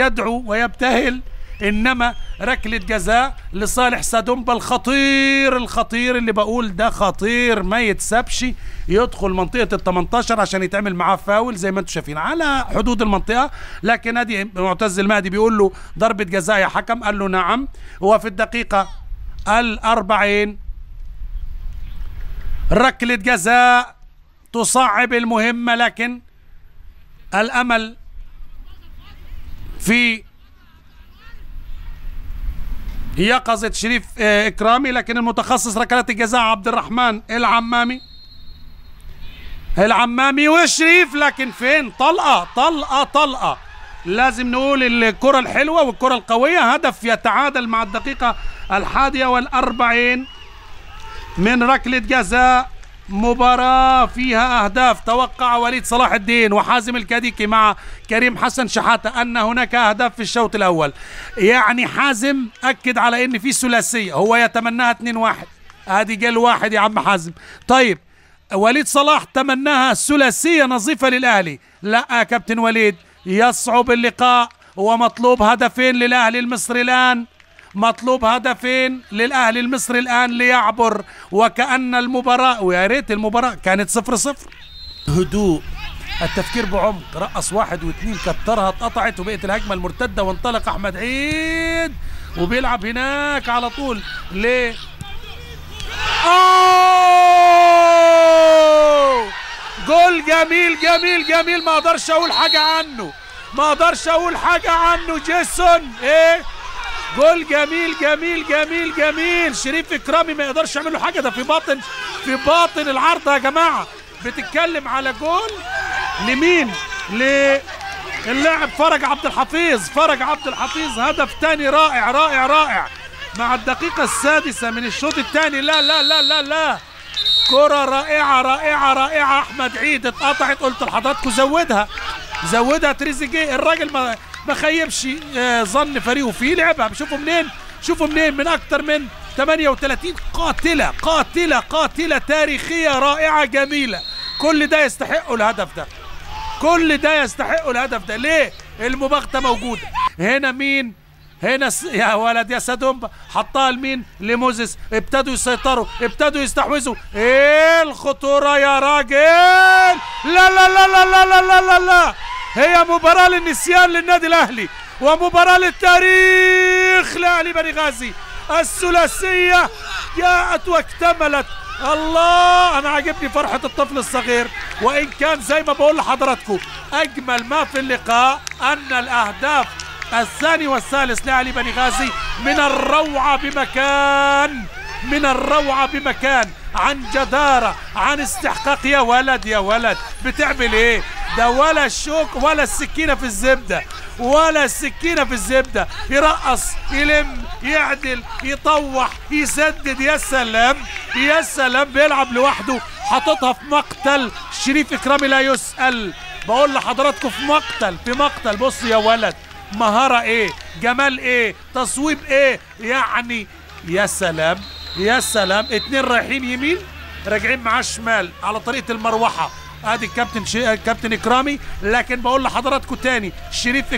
يدعو ويبتهل، انما ركله جزاء لصالح سادومبا الخطير اللي بقول ده خطير ما يتسابش، يدخل منطقه ال 18 عشان يتعمل معاه فاول زي ما انتم شايفين على حدود المنطقه. لكن ادي معتز المهدي بيقول له ضربه جزاء يا حكم، قال له نعم. هو في الدقيقه ال40 ركله جزاء تصعب المهمه، لكن الامل في يقظة شريف إكرامي. لكن المتخصص ركلات الجزاء عبد الرحمن العمامي وشريف، لكن فين؟ طلقة لازم نقول الكرة الحلوة والكرة القوية. هدف يتعادل مع الدقيقة 41 من ركلة جزاء. مباراة فيها أهداف. توقع وليد صلاح الدين وحازم الكديكي مع كريم حسن شحاتة أن هناك أهداف في الشوط الأول، يعني حازم أكد على أن في ثلاثية، هو يتمناها 2-1. ادي جال واحد يا عم حازم. طيب وليد صلاح تمناها ثلاثية نظيفة للأهلي. لا يا كابتن وليد، يصعب اللقاء ومطلوب هدفين للأهلي المصري الآن، مطلوب هدفين للأهلي المصري الآن ليعبر، وكأن المباراة، ويا ريت المباراة كانت 0-0. هدوء، التفكير بعمق، رقص 1 و2 كترها اتقطعت، وبقت الهجمة المرتدة وانطلق أحمد عيد وبيلعب هناك على طول ليه جول جميل ما اقدرش اقول حاجة عنه، جيسون ايه جول جميل. شريف إكرامي ما يقدرش يعمل له حاجه، ده في باطن العارضه يا جماعه. بتتكلم على جول لمين؟ للاعب فرج عبد الحفيظ. هدف تاني رائع مع الدقيقه السادسة من الشوط الثاني. لا كرة رائعة. احمد عيد اتقطعت، قلت لحضراتكم زودها تريزيجيه. الراجل ما خيبش ظن فريقه فيه، لعبها. شوفوا منين من اكتر من 38 قاتلة تاريخية رائعة جميلة. كل ده يستحقوا الهدف ده. ليه؟ المباغتة موجودة. هنا مين؟ هنا يا ولد يا سادومبا حطها لمين؟ لموزيس. ابتدوا يسيطروا، ابتدوا يستحوذوا. ايه الخطورة يا راجل؟ لا هي مباراة للنسيان للنادي الأهلي، ومباراة للتاريخ لأهلي بني غازي. الثلاثية جاءت واكتملت. الله، أنا عجبني فرحة الطفل الصغير، وإن كان زي ما بقول لحضراتكم أجمل ما في اللقاء أن الأهداف الثاني والثالث لأهلي بني غازي من الروعة بمكان، عن جدارة، عن استحقاق. يا ولد بتعمل ايه؟ ده ولا الشوك ولا السكينة في الزبدة. يرقص، يلم، يعدل، يطوح، يسدد. يا سلام بيلعب لوحده، حاططها في مقتل. شريف إكرامي لا يسأل، بقول لحضراتكم في مقتل. بص يا ولد، مهارة ايه، جمال ايه، تصويب ايه، يعني يا سلام. 2 رايحين يمين راجعين معاه شمال على طريقة المروحة. ادي الكابتن إكرامي. لكن بقول لحضراتكم تاني، شريف